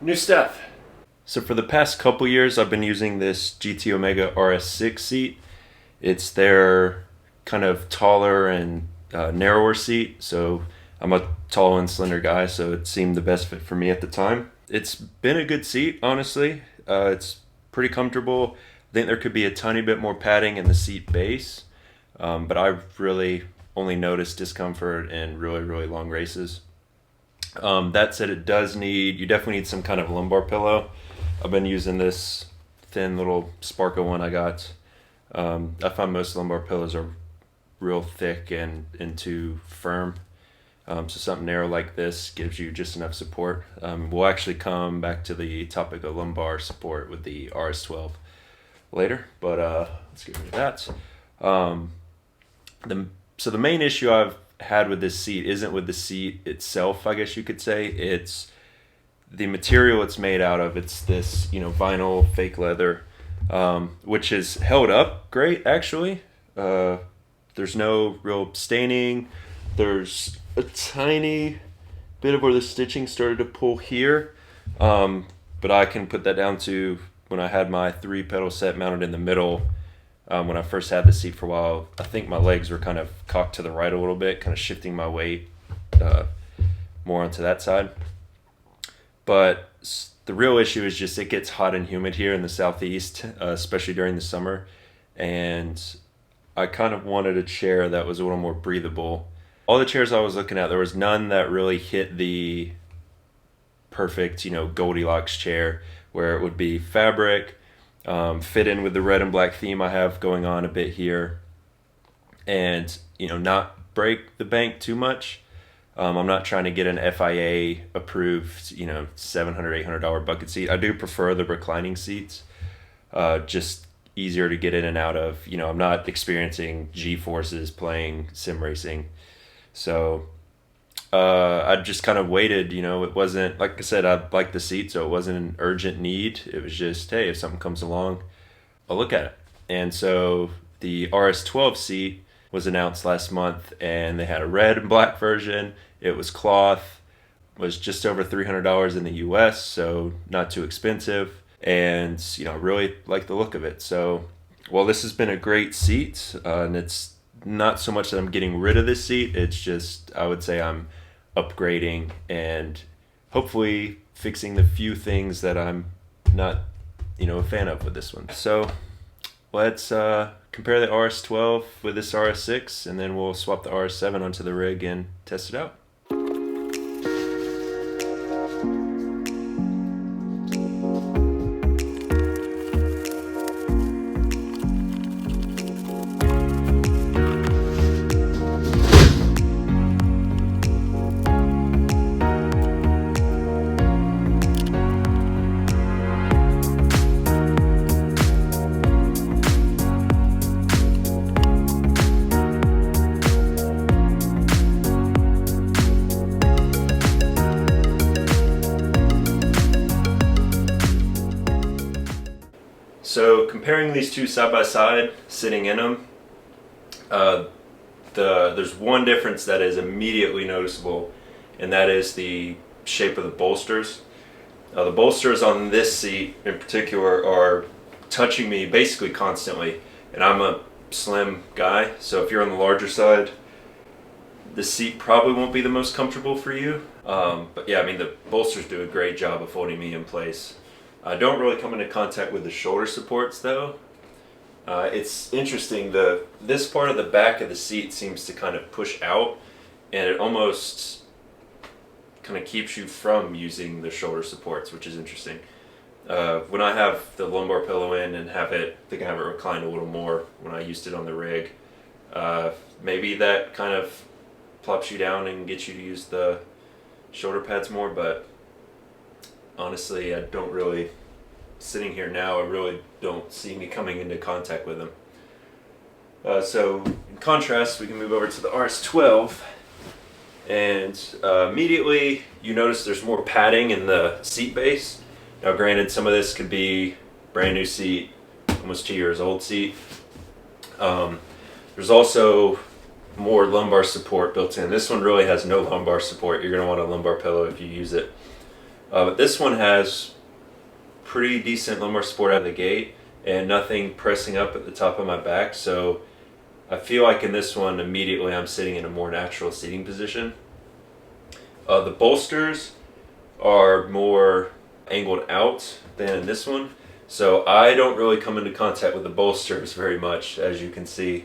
New stuff. So for the past couple years, I've been using this GT Omega RS6 seat. It's their kind of taller and narrower seat. So I'm a tall and slender guy, so it seemed the best fit for me at the time. It's been a good seat, honestly. It's pretty comfortable. I think there could be a tiny bit more padding in the seat base, but I've really only noticed discomfort in really long races. That said, you definitely need some kind of lumbar pillow. I've been using this thin little Sparco one I got. I find most lumbar pillows are real thick and too firm. So something narrow like this gives you just enough support. We'll actually come back to the topic of lumbar support with the RS12 later, but let's get rid of that. So the main issue I've had with this seat isn't with the seat itself, I guess you could say. It's the material it's made out of. It's this, vinyl fake leather, which is held up great, actually. There's no real staining. There's a tiny bit of where the stitching started to pull here, but I can put that down to when I had my 3-pedal set mounted in the middle. When I first had the seat for a while, I think my legs were kind of cocked to the right a little bit, kind of shifting my weight more onto that side. But the real issue is just it gets hot and humid here in the southeast, especially during the summer. And I kind of wanted a chair that was a little more breathable. All the chairs I was looking at, there was none that really hit the perfect, Goldilocks chair where it would be fabric, fit in with the red and black theme I have going on a bit here, and not break the bank too much. I'm not trying to get an FIA approved $700, $800 bucket seat. I do prefer the reclining seats, just easier to get in and out of. I'm not experiencing G-forces playing sim racing, so I just kind of waited. It wasn't, like I said, I liked the seat, so it wasn't an urgent need. It was just, hey, if something comes along, I'll look at it. And so the RS12 seat was announced last month, and they had a red and black version. It was cloth, was just over $300 in the US, so not too expensive, and I really like the look of it. So while this has been a great seat, and it's not so much that I'm getting rid of this seat, it's just, I would say I'm upgrading and hopefully fixing the few things that I'm not a fan of with this one. So let's compare the RS12 with this RS6, and then we'll swap the RS7 onto the rig and test it out. So comparing these two side by side, sitting in them, there's one difference that is immediately noticeable, and that is the shape of the bolsters. The bolsters on this seat in particular are touching me basically constantly, and I'm a slim guy, so if you're on the larger side, the seat probably won't be the most comfortable for you. But yeah, the bolsters do a great job of holding me in place. I don't really come into contact with the shoulder supports though. It's interesting, this part of the back of the seat seems to kind of push out, and it almost kind of keeps you from using the shoulder supports, which is interesting. When I have the lumbar pillow in and I think I have it reclined a little more when I used it on the rig, maybe that kind of plops you down and gets you to use the shoulder pads more, but honestly, sitting here now, I really don't see me coming into contact with them. So in contrast, we can move over to the RS12, and immediately you notice there's more padding in the seat base. Now granted, some of this could be brand new seat, almost 2 years old seat. There's also more lumbar support built in. This one really has no lumbar support. You're going to want a lumbar pillow if you use it. But this one has pretty decent lumbar support out of the gate and nothing pressing up at the top of my back. So I feel like in this one, immediately I'm sitting in a more natural seating position. The bolsters are more angled out than in this one. So I don't really come into contact with the bolsters very much, as you can see.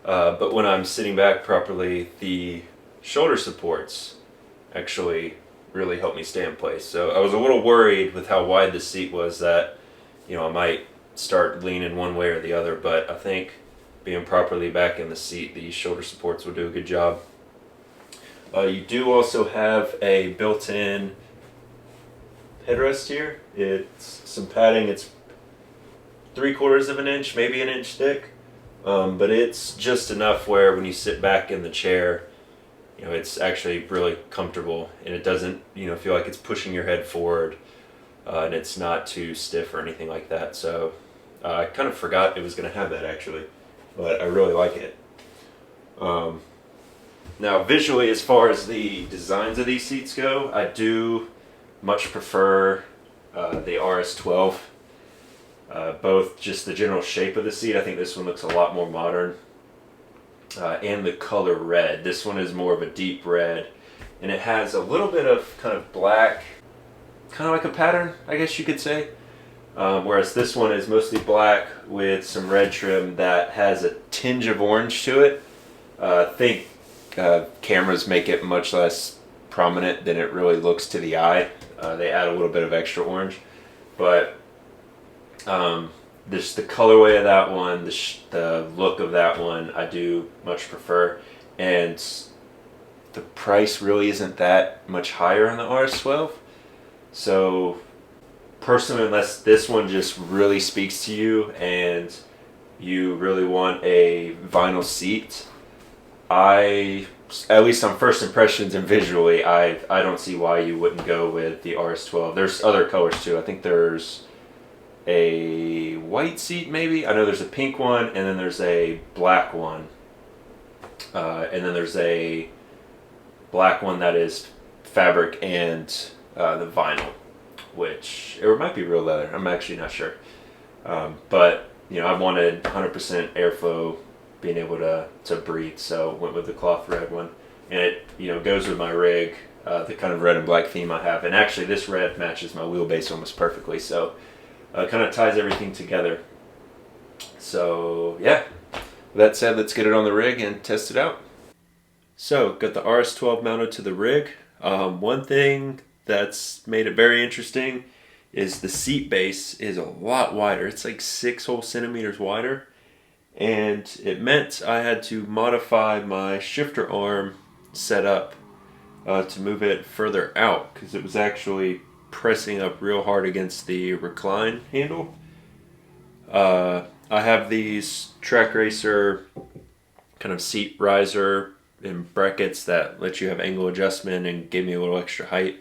But when I'm sitting back properly, the shoulder supports actually really help me stay in place. So I was a little worried with how wide the seat was that, I might start leaning one way or the other, but I think being properly back in the seat, the shoulder supports will do a good job. You do also have a built-in headrest here. It's some padding. It's 3/4 of an inch, maybe an inch thick, but it's just enough where when you sit back in the chair, it's actually really comfortable, and it doesn't, feel like it's pushing your head forward, and it's not too stiff or anything like that. So I kind of forgot it was going to have that actually, but I really like it. Now visually, as far as the designs of these seats go, I do much prefer the RS12. Both just the general shape of the seat. I think this one looks a lot more modern. And the color red. This one is more of a deep red, and it has a little bit of kind of black, kind of like a pattern, I guess you could say. Whereas this one is mostly black with some red trim that has a tinge of orange to it. I think cameras make it much less prominent than it really looks to the eye. They add a little bit of extra orange, but the colorway of that one, the look of that one, I do much prefer, and the price really isn't that much higher on the RS12. So personally, unless this one just really speaks to you and you really want a vinyl seat, at least on first impressions and visually, I don't see why you wouldn't go with the RS12. There's other colors too. I think there's a white seat maybe. I know there's a pink one, and then there's a black one, and then there's a black one that is fabric and the vinyl, which it might be real leather. I'm actually not sure, but I wanted 100% airflow, being able to breathe, so went with the cloth red one, and it goes with my rig, the kind of red and black theme I have, and actually this red matches my wheelbase almost perfectly, so kind of ties everything together. So yeah, with that said, let's get it on the rig and test it out. So got the RS12 mounted to the rig. One thing that's made it very interesting is the seat base is a lot wider. It's like 6 whole centimeters wider, and it meant I had to modify my shifter arm setup to move it further out, because it was actually pressing up real hard against the recline handle. I have these Trak Racer kind of seat riser and brackets that let you have angle adjustment and give me a little extra height.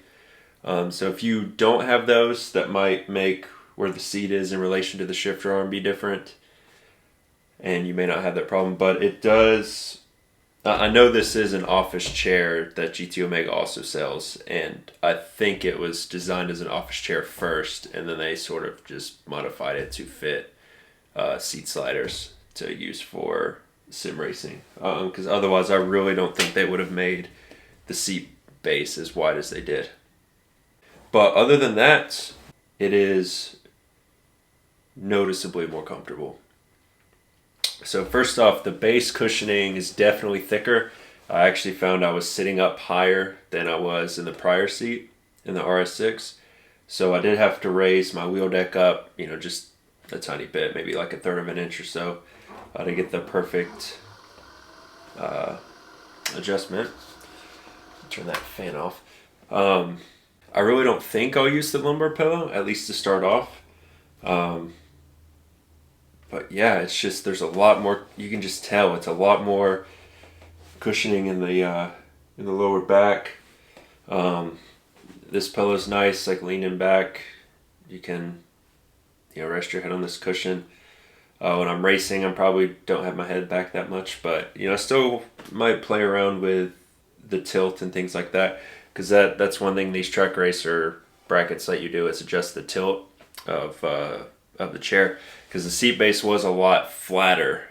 So if you don't have those, that might make where the seat is in relation to the shifter arm be different, and you may not have that problem, but it does. I know this is an office chair that GT Omega also sells, and I think it was designed as an office chair first, and then they sort of just modified it to fit seat sliders to use for sim racing. Because otherwise, I really don't think they would have made the seat base as wide as they did. But other than that, it is noticeably more comfortable. So first off, the base cushioning is definitely thicker. I actually found I was sitting up higher than I was in the prior seat in the RS6. So I did have to raise my wheel deck up, just a tiny bit, maybe like 1/3 of an inch or so, to get the perfect adjustment. Turn that fan off. I really don't think I'll use the lumbar pillow, at least to start off. But yeah, it's just, there's a lot more, you can just tell it's a lot more cushioning in the lower back. This pillow's nice, like leaning back. You can, rest your head on this cushion. When I'm racing, I probably don't have my head back that much, but I still might play around with the tilt and things like that, because that's one thing these Trak Racer brackets let you do is adjust the tilt of the chair, because the seat base was a lot flatter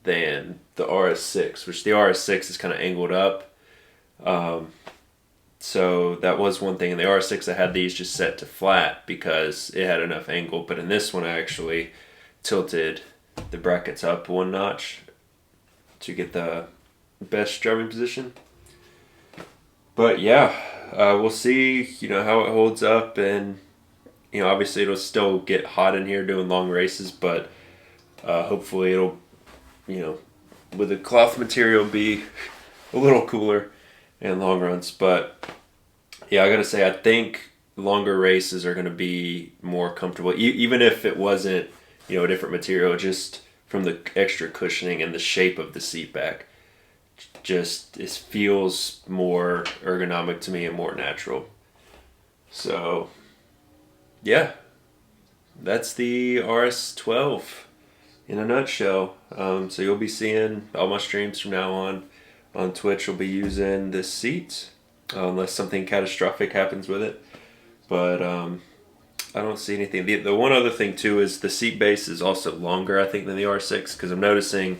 than the RS6, which the RS6 is kind of angled up. So that was one thing. In the RS6, I had these just set to flat because it had enough angle. But in this one, I actually tilted the brackets up one notch to get the best driving position. But yeah, we'll see, how it holds up. And, obviously it'll still get hot in here doing long races. But hopefully it'll, with the cloth material, be a little cooler in long runs. But yeah, I gotta say, I think longer races are gonna be more comfortable, even if it wasn't a different material, just from the extra cushioning and the shape of the seat back. Just it feels more ergonomic to me and more natural. So yeah, that's the RS12 in a nutshell. So you'll be seeing all my streams from now on Twitch. Will be using this seat unless something catastrophic happens with it. But I don't see anything. The one other thing too is the seat base is also longer, I think, than the R6, because I'm noticing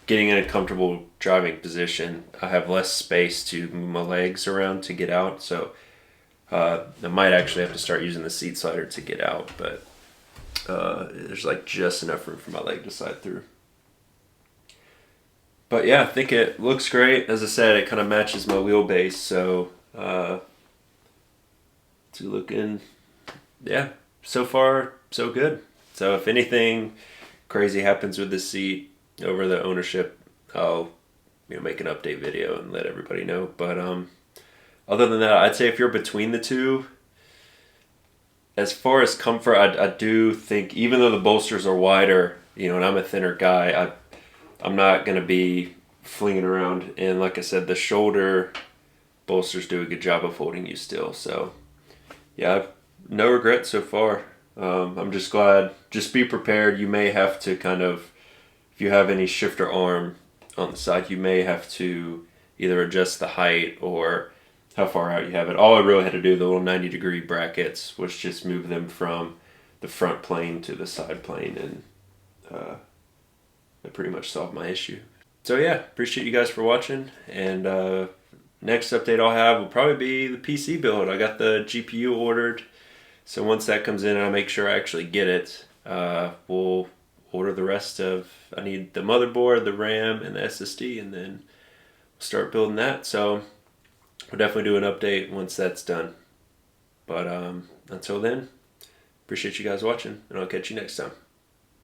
getting in a comfortable driving position, I have less space to move my legs around to get out. So I might actually have to start using the seat slider to get out, but there's like just enough room for my leg to slide through. But yeah, I think it looks great. As I said, it kind of matches my wheelbase, so it's looking, yeah, so far so good. So if anything crazy happens with this seat over the ownership, I'll make an update video and let everybody know. But other than that, I'd say if you're between the two, as far as comfort, I do think, even though the bolsters are wider, and I'm a thinner guy, I'm not going to be flinging around. And like I said, the shoulder bolsters do a good job of holding you still. So yeah, I've no regrets so far. I'm just glad. Just be prepared. You may have to kind of, if you have any shifter arm on the side, you may have to either adjust the height or how far out you have it. All I really had to do, the little 90-degree brackets, was just move them from the front plane to the side plane, and that pretty much solved my issue. So yeah, appreciate you guys for watching, and next update I'll have will probably be the PC build. I got the GPU ordered, so once that comes in and I make sure I actually get it, we'll order the rest of, I need the motherboard, the RAM, and the SSD, and then we'll start building that. So we'll definitely do an update once that's done. But until then, appreciate you guys watching, and I'll catch you next time.